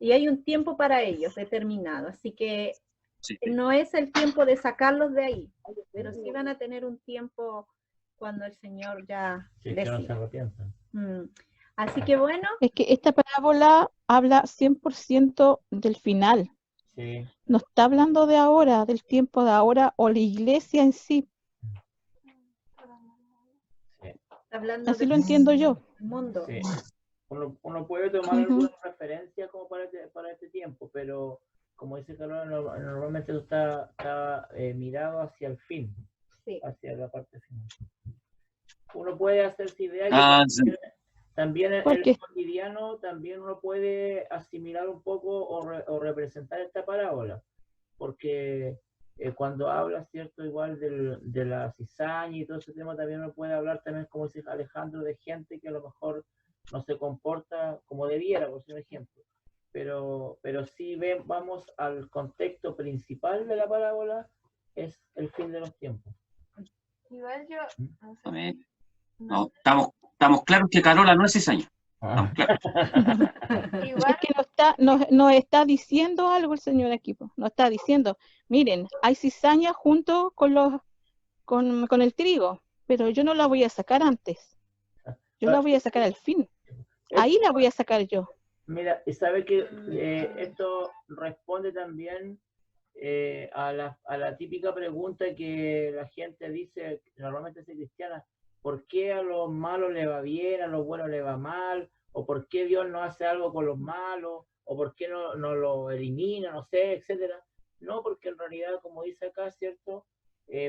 y hay un tiempo para ellos determinado, así que Sí. no es el tiempo de sacarlos de ahí, pero sí van a tener un tiempo cuando el Señor ya Si es que no se decida. arrepientan. Así que bueno, Es que esta parábola habla 100% del final. Sí. No está hablando de ahora, del tiempo de ahora o la iglesia en sí. hablando Así del lo entiendo yo. mundo. Sí. Uno puede tomar alguna referencia como para este tiempo, pero como dice Carolina, normalmente está mirado hacia el fin, Sí. hacia la parte final. Uno puede hacerse idea que Sí. también en Porque- el cotidiano también uno puede asimilar un poco o representar esta parábola, porque cuando habla, ¿cierto? Igual de la cizaña y todo ese tema, también uno puede hablar también, como dice Alejandro, de gente que a lo mejor no se comporta como debiera, por ser un ejemplo. Pero si vamos al contexto principal de la parábola, es el fin de los tiempos. Igual yo, no sé, Amén. no No, estamos claros que Carola no es cizaña. Estamos claros. Igual, Es que nos está diciendo algo el Señor aquí, po. Nos está diciendo, miren, hay cizaña junto con el trigo, pero yo no la voy a sacar antes. Yo la voy a sacar al fin. Ahí la voy a sacar yo. Mira, y sabe que esto responde también a la típica pregunta que la gente dice, normalmente es cristiana, ¿por qué a los malos le va bien, a los buenos le va mal? ¿O por qué Dios no hace algo con los malos? ¿O por qué no lo elimina? No sé, etcétera. No, porque en realidad, como dice acá, ¿cierto?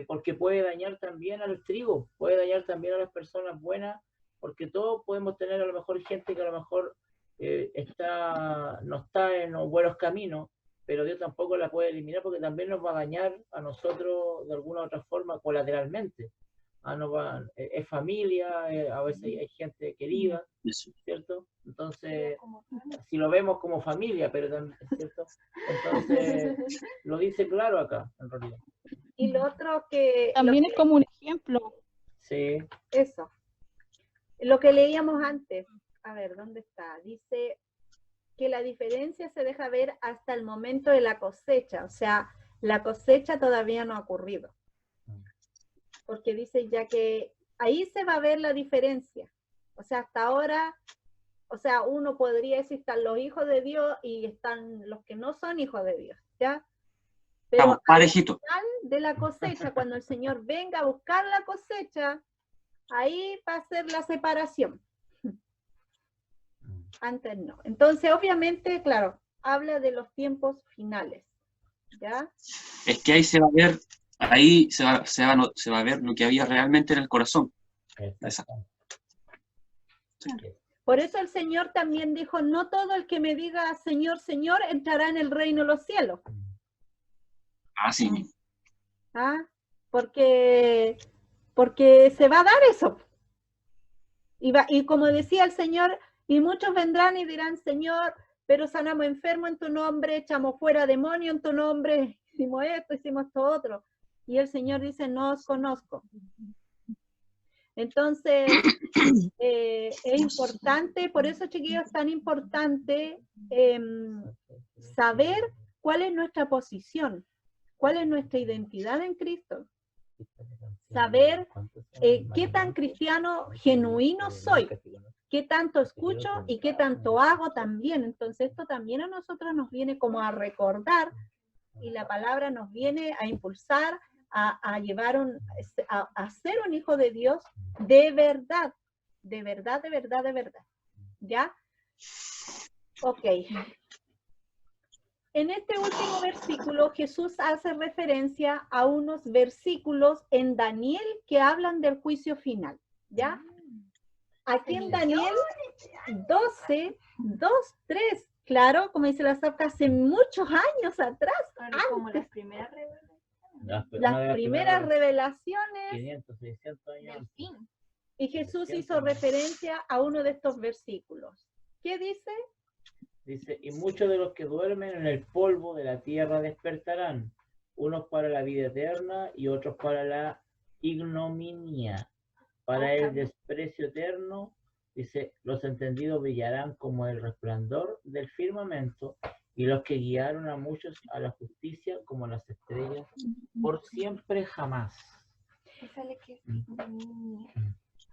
Porque puede dañar también al trigo, puede dañar también a las personas buenas, porque todos podemos tener a lo mejor gente que a lo mejor no está en los buenos caminos, pero Dios tampoco la puede eliminar porque también nos va a dañar a nosotros de alguna u otra forma colateralmente. Es familia, a veces hay gente querida, ¿cierto? Entonces, si lo vemos como familia, pero también, ¿cierto? Entonces, lo dice claro acá, en realidad. Y lo otro que... También es como un ejemplo. Sí. Eso. Lo que leíamos antes. A ver, ¿dónde está? Dice que la diferencia se deja ver hasta el momento de la cosecha. O sea, la cosecha todavía no ha ocurrido. Porque dice ya que ahí se va a ver la diferencia. O sea, hasta ahora, o sea, uno podría decir están los hijos de Dios y están los que no son hijos de Dios, ¿ya? Pero Estamos parejitos. al final de la cosecha, cuando el Señor venga a buscar la cosecha, ahí va a ser la separación. Antes no. Entonces, obviamente, claro, habla de los tiempos finales, ¿ya? Es que ahí se va a ver, ahí se va a ver lo que había realmente en el corazón. Exacto. Por eso el Señor también dijo, no todo el que me diga Señor, Señor, entrará en el reino de los cielos. Así mismo. ¿Ah? Porque se va a dar eso. Y como decía el Señor, y muchos vendrán y dirán, Señor, pero sanamos enfermo en tu nombre, echamos fuera demonio en tu nombre, hicimos esto, hicimos esto otro. Y el Señor dice, no os conozco. Entonces, es importante, por eso, chiquillos, es tan importante saber cuál es nuestra posición, cuál es nuestra identidad en Cristo. Saber qué tan cristiano genuino soy, qué tanto escucho y qué tanto hago también. Entonces esto también a nosotros nos viene como a recordar y la palabra nos viene a impulsar a llevar a ser un hijo de Dios de verdad, de verdad, de verdad, de verdad. ¿Ya? Ok. En este último versículo, Jesús hace referencia a unos versículos en Daniel que hablan del juicio final, ¿ya? Aquí en Daniel 12, 2, 3, claro, como dice la Sofía, hace muchos años atrás, como las antes, primeras revelaciones. las primeras revelaciones, 500, 600 años. Del fin. y Jesús hizo referencia a uno de estos versículos. ¿Qué dice? Dice, y muchos de los que duermen en el polvo de la tierra despertarán, unos para la vida eterna y otros para la ignominia, para el desprecio eterno. Dice, los entendidos brillarán como el resplandor del firmamento, y los que guiaron a muchos a la justicia como las estrellas, por siempre jamás.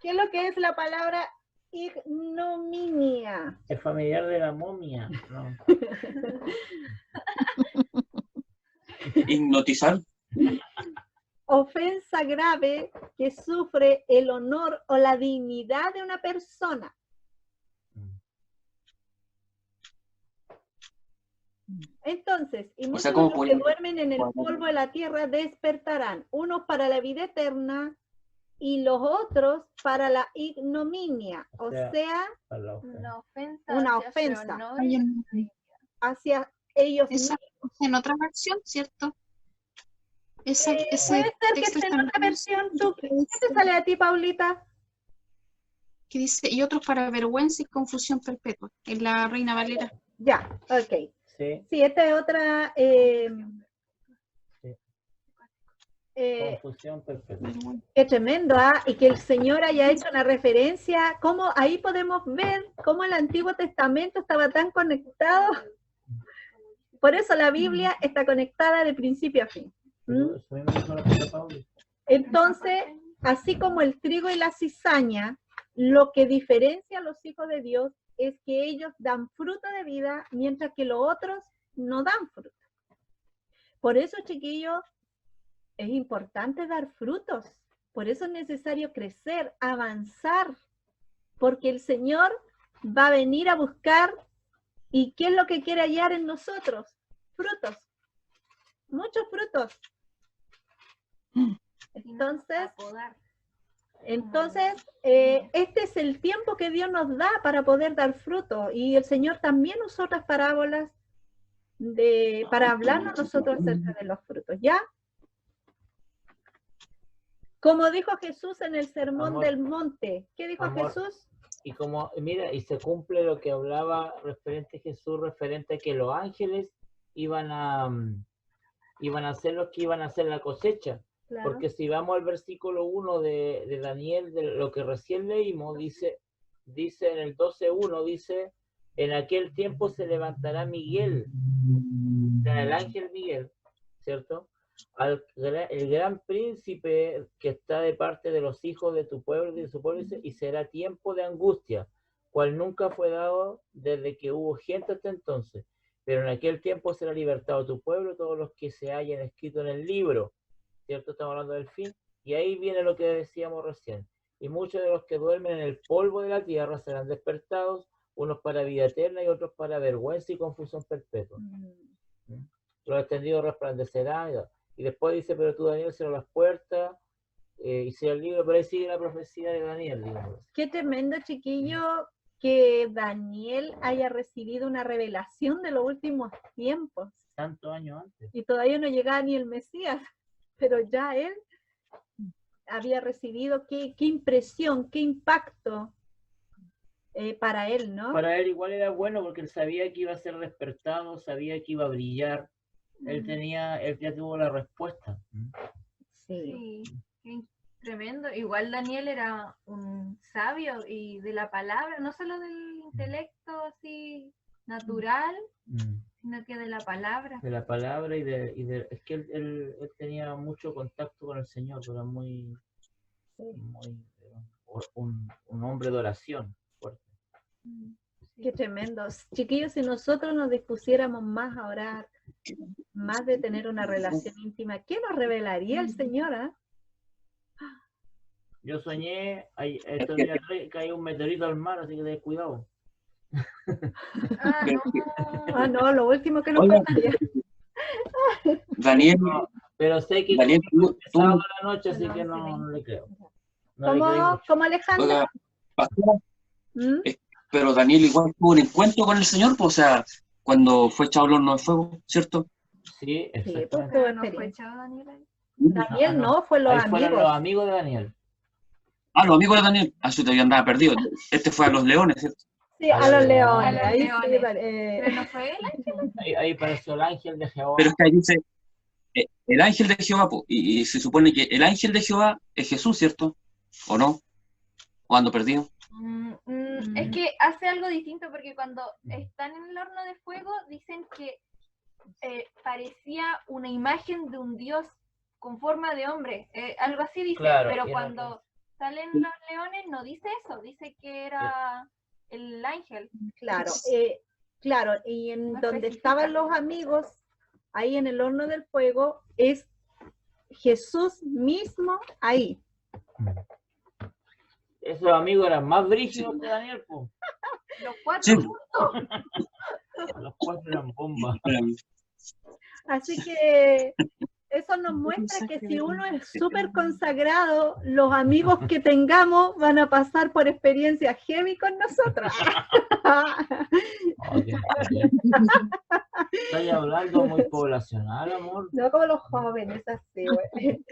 ¿Qué es lo que es la palabra ignominia? Es familiar de la momia, ¿no? Hipnotizar. Ofensa grave que sufre el honor o la dignidad de una persona. Entonces, y muchos de los que duermen en el polvo de la tierra despertarán, unos para la vida eterna y los otros para la ignominia, o sea una ofensa hacia ellos mismos. En otra versión, ¿cierto? Puede ser que esté en otra versión. ¿Qué te sale a ti, Paulita? Que dice, y otros para vergüenza y confusión perpetua, en la Reina Valera. Ya, ok. Sí. Sí, esta es otra. Confusión perfecta. Qué tremendo, ¿ah? Y que el Señor haya hecho una referencia, cómo ahí podemos ver cómo el Antiguo Testamento estaba tan conectado. Por eso la Biblia está conectada de principio a fin. ¿Mm? Eso mismo dijo la pastora Pauli. Entonces, así como el trigo y la cizaña, lo que diferencia a los hijos de Dios es que ellos dan fruto de vida, mientras que los otros no dan fruto. Por eso, chiquillos, es importante dar frutos. Por eso es necesario crecer, avanzar, porque el Señor va a venir a buscar. ¿Y qué es lo que quiere hallar en nosotros? Frutos. Muchos frutos. Entonces, este es el tiempo que Dios nos da para poder dar fruto. Y el Señor también usó otras parábolas para hablarnos nosotros acerca de los frutos. ¿Ya? Como dijo Jesús en el Sermón del Monte. ¿Qué dijo Jesús? Y como, mira, y se cumple lo que hablaba referente a Jesús, referente a que los ángeles iban a ser los que iban a hacer la cosecha. Claro. Porque si vamos al versículo 1 de Daniel, de lo que recién leímos, dice en el 12:1, dice, en aquel tiempo se levantará Miguel, o sea, el ángel Miguel, ¿cierto? El gran príncipe que está de parte de los hijos de tu pueblo y de su pueblo, y será tiempo de angustia, cual nunca fue dado desde que hubo gente hasta entonces. Pero en aquel tiempo será libertado tu pueblo, todos los que se hayan escrito en el libro, ¿cierto? Estamos hablando del fin, y ahí viene lo que decíamos recién. Y muchos de los que duermen en el polvo de la tierra serán despertados, unos para vida eterna y otros para vergüenza y confusión perpetua. Los extendidos resplandecerán. Y después dice, pero tú, Daniel, cierra las puertas y cierra el libro, pero ahí sigue la profecía de Daniel, digamos. Qué tremendo, chiquillo, que Daniel haya recibido una revelación de los últimos tiempos. Tantos años antes. Y todavía no llegaba ni el Mesías, pero ya él había recibido, qué impresión, qué impacto para él, ¿no? Para él igual era bueno porque él sabía que iba a ser despertado, sabía que iba a brillar. Él ya tuvo la respuesta. Sí, qué tremendo. Igual Daniel era un sabio y de la palabra, no solo del intelecto así natural, sino que de la palabra. De la palabra es que él tenía mucho contacto con el Señor, era un hombre de oración fuerte. Qué tremendo. Chiquillos, si nosotros nos dispusiéramos más a orar, más de tener una relación íntima, ¿qué nos revelaría el Señor? Yo soñé, estos días cayó un meteorito al mar, así que ten cuidado. No, lo último que nos pasaría. Daniel, pero sé que Daniel, tú sábado a la noche, así que no le creo. ¿Cómo Alejandro? Oiga, pastora, pero Daniel igual tuvo un encuentro con el Señor, pues, o sea, cuando fue echado al horno de fuego, ¿cierto? Sí, exactamente. Pues, ¿No fue echado Daniel ahí? Daniel no, fue los amigos. Fueron los amigos de Daniel. Ah, los amigos de Daniel. Ah, yo todavía andaba perdido. Este fue a los leones, ¿cierto? Sí, a los leones. A los Ahí leones. Sí, ¿Pero no fue él? Ahí apareció el ángel de Jehová. Pero es que ahí dice el ángel de Jehová, y se supone que el ángel de Jehová es Jesús, ¿cierto? ¿O no? ¿O ando perdido? Es que hace algo distinto porque cuando están en el horno de fuego dicen que parecía una imagen de un dios con forma de hombre, algo así dice, Claro, pero cuando salen los leones no dice eso, dice que era el ángel. Claro, y en No donde especifica. estaban los amigos, ahí en el horno del fuego, es Jesús mismo ahí. Esos amigos eran más brígidos que Daniel, pues. Los cuatro Sí. juntos. Los cuatro eran bombas. Así que eso nos muestra que si uno es súper consagrado, los amigos que tengamos van a pasar por experiencias heavy con nosotros. Estoy hablando muy poblacional, amor. No como los jóvenes, así, güey.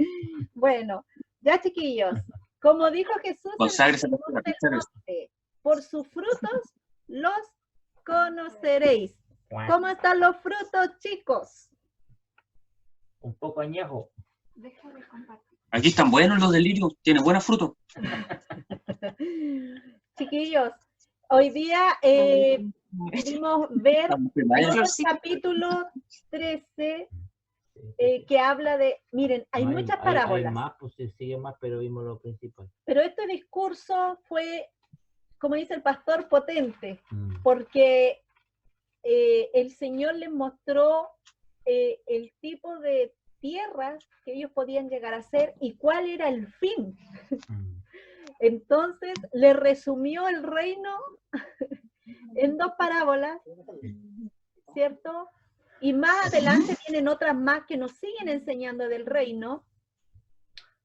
Bueno, ya chiquillos, como dijo Jesús, en el Conságrense, Sermón pastora, del conságrense. Monte, por sus frutos los conoceréis. ¿Cómo están los frutos, chicos? Un poco añejo. Deja de compartir. Aquí están buenos los delirios, tienen buenos frutos. Chiquillos, hoy día pudimos ver el capítulo 13 que habla de, miren, hay No, muchas hay parábolas. más, pues se sigue más, pero vimos lo principal. Pero este discurso fue, como dice el pastor, potente, porque el Señor les mostró el tipo de tierras que ellos podían llegar a ser y cuál era el fin. Entonces, le resumió el reino en 2 parábolas, ¿cierto? Y más adelante vienen otras más que nos siguen enseñando del reino,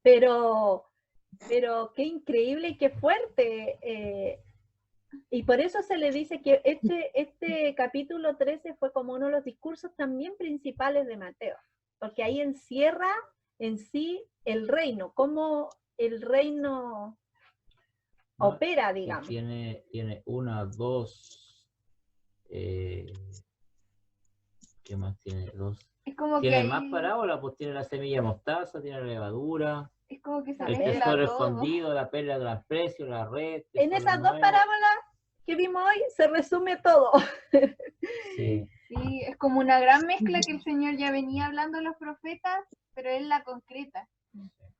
pero qué increíble y qué fuerte. Y por eso se le dice que este capítulo 13 fue como uno de los discursos también principales de Mateo, porque ahí encierra en sí el reino, cómo el reino opera, digamos. Tiene una, dos, ¿qué más tiene? Dos. Es como Tiene que más ahí- parábolas, pues tiene la semilla mostaza, tiene la levadura, es como que se el mezcla tesoro todo. escondido, la perla de gran precio, la red. En tesoro esas 2 nuevo. parábolas que vimos hoy se resume todo. Sí. Sí, es como una gran mezcla que el Señor ya venía hablando a los profetas, pero Él la concreta.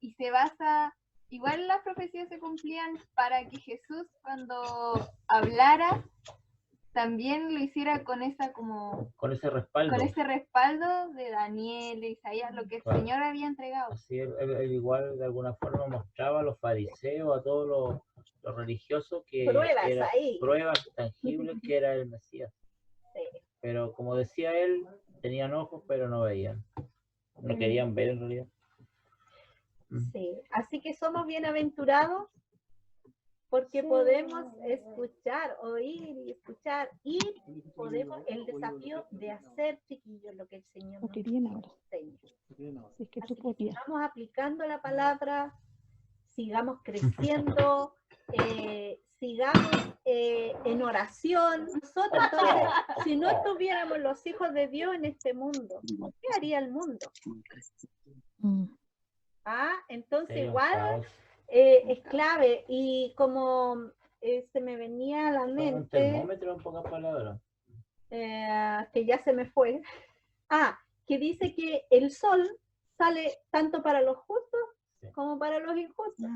Y se basa, igual las profecías se cumplían para que Jesús cuando hablara, también lo hiciera con esa como, Con ese respaldo. con ese respaldo de Daniel, de Isaías, lo que el Claro. Señor había entregado. Así él igual de alguna forma mostraba a los fariseos, a todos los religiosos que Pruebas era ahí. pruebas tangibles que era el Mesías. Sí. Pero como decía él, tenían ojos pero no veían. No querían ver en realidad. Sí, así que somos bienaventurados porque podemos escuchar, oír y escuchar y podemos el desafío de hacer, chiquillos, lo que el Señor nos enseña. Si es que Así tú que podías. sigamos aplicando la palabra, sigamos creciendo, sigamos en oración. Nosotros, entonces, si no estuviéramos los hijos de Dios en este mundo, ¿qué haría el mundo? Entonces Sería un igual caos. es clave y como se me venía a la Un mente, termómetro en pocas palabras. que ya se me fue, que dice que el sol sale tanto para los justos como para los injustos.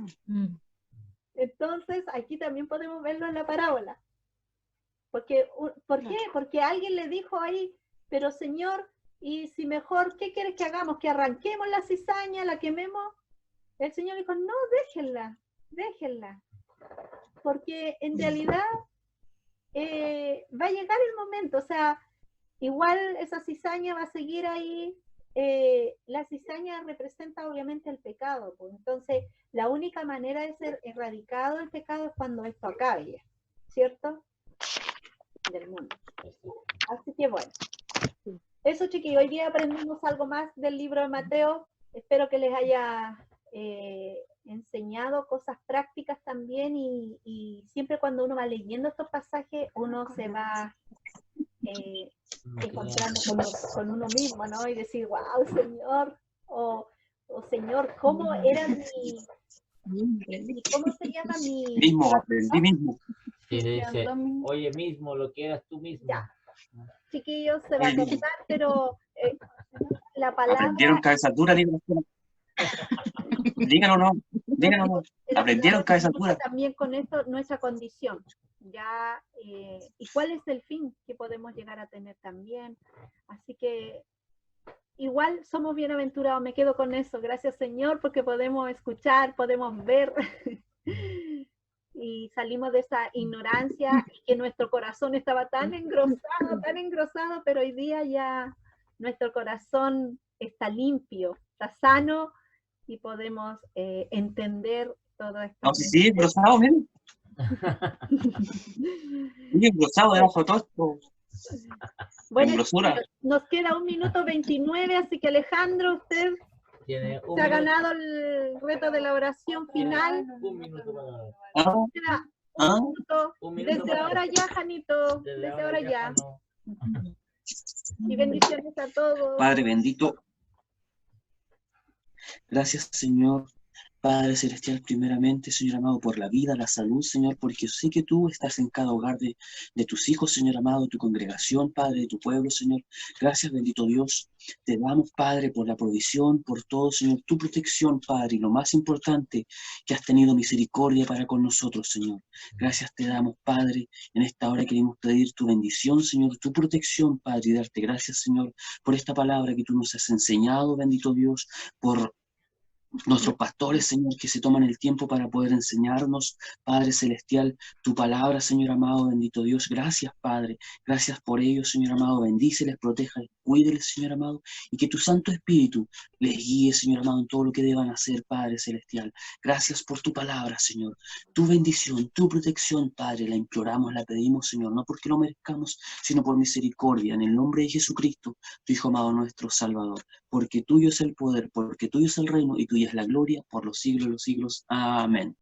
Entonces aquí también podemos verlo en la parábola. ¿Por qué? Porque alguien le dijo ahí, pero Señor, y si mejor, ¿qué quieres que hagamos? ¿Que arranquemos la cizaña, la quememos? El Señor dijo, no, déjenla. Porque en realidad va a llegar el momento, o sea, igual esa cizaña va a seguir ahí. La cizaña representa obviamente el pecado, pues. Entonces la única manera de ser erradicado el pecado es cuando esto acabe, ¿cierto? Del mundo. Así que bueno, eso, chiquillos, hoy día aprendimos algo más del libro de Mateo. Espero que les haya enseñado cosas prácticas también y siempre cuando uno va leyendo estos pasajes uno se va encontrando con uno mismo, ¿no? Y decir, wow, Señor, o Señor, ¿cómo era ¿cómo se llama mi? Mismo, aprendí mismo. Y dice, oye mismo, lo que eras tú mismo. Ya. Chiquillos, se va a contar, pero la palabra... ¿Aprendieron cabeza dura, libro? Díganlo no. ¿Aprendieron cabeza dura? También con esto, nuestra condición. Ya, y cuál es el fin que podemos llegar a tener también. Así que igual somos bienaventurados, me quedo con eso. Gracias, Señor, porque podemos escuchar, podemos ver y salimos de esa ignorancia y que nuestro corazón estaba tan engrosado, pero hoy día ya nuestro corazón está limpio, está sano y podemos entender todo esto. No, sí, engrosado, miren. Sí, engrosado debajo de todo esto. Bueno, Engrosura. nos queda 1 minuto 29, así que Alejandro, usted Tiene se ha ganado el reto de la oración final. Un minuto para... Queda Un minuto. minuto Desde para- ahora ya, Janito, desde ahora ya. Y bendiciones a todos. Padre bendito, Gracias, Señor, Padre Celestial, primeramente, Señor amado, por la vida, la salud, Señor, porque yo sé que tú estás en cada hogar de tus hijos, Señor amado, de tu congregación, Padre, de tu pueblo, Señor. Gracias, bendito Dios. Te damos, Padre, por la provisión, por todo, Señor, tu protección, Padre, y lo más importante, que has tenido misericordia para con nosotros, Señor. Gracias te damos, Padre. En esta hora queremos pedir tu bendición, Señor, tu protección, Padre, y darte gracias, Señor, por esta palabra que tú nos has enseñado, bendito Dios, por nuestros pastores, Señor, que se toman el tiempo para poder enseñarnos, Padre Celestial, tu palabra, Señor amado, bendito Dios. Gracias, Padre. Gracias por ellos, Señor amado. Bendíceles, protéjales, cuídeles, Señor amado, y que tu Santo Espíritu les guíe, Señor amado, en todo lo que deban hacer, Padre Celestial. Gracias por tu palabra, Señor. Tu bendición, tu protección, Padre, la imploramos, la pedimos, Señor, no porque lo merezcamos, sino por misericordia, en el nombre de Jesucristo, tu Hijo amado, nuestro Salvador. Porque tuyo es el poder, porque tuyo es el reino y tuya es la gloria por los siglos de los siglos. Amén.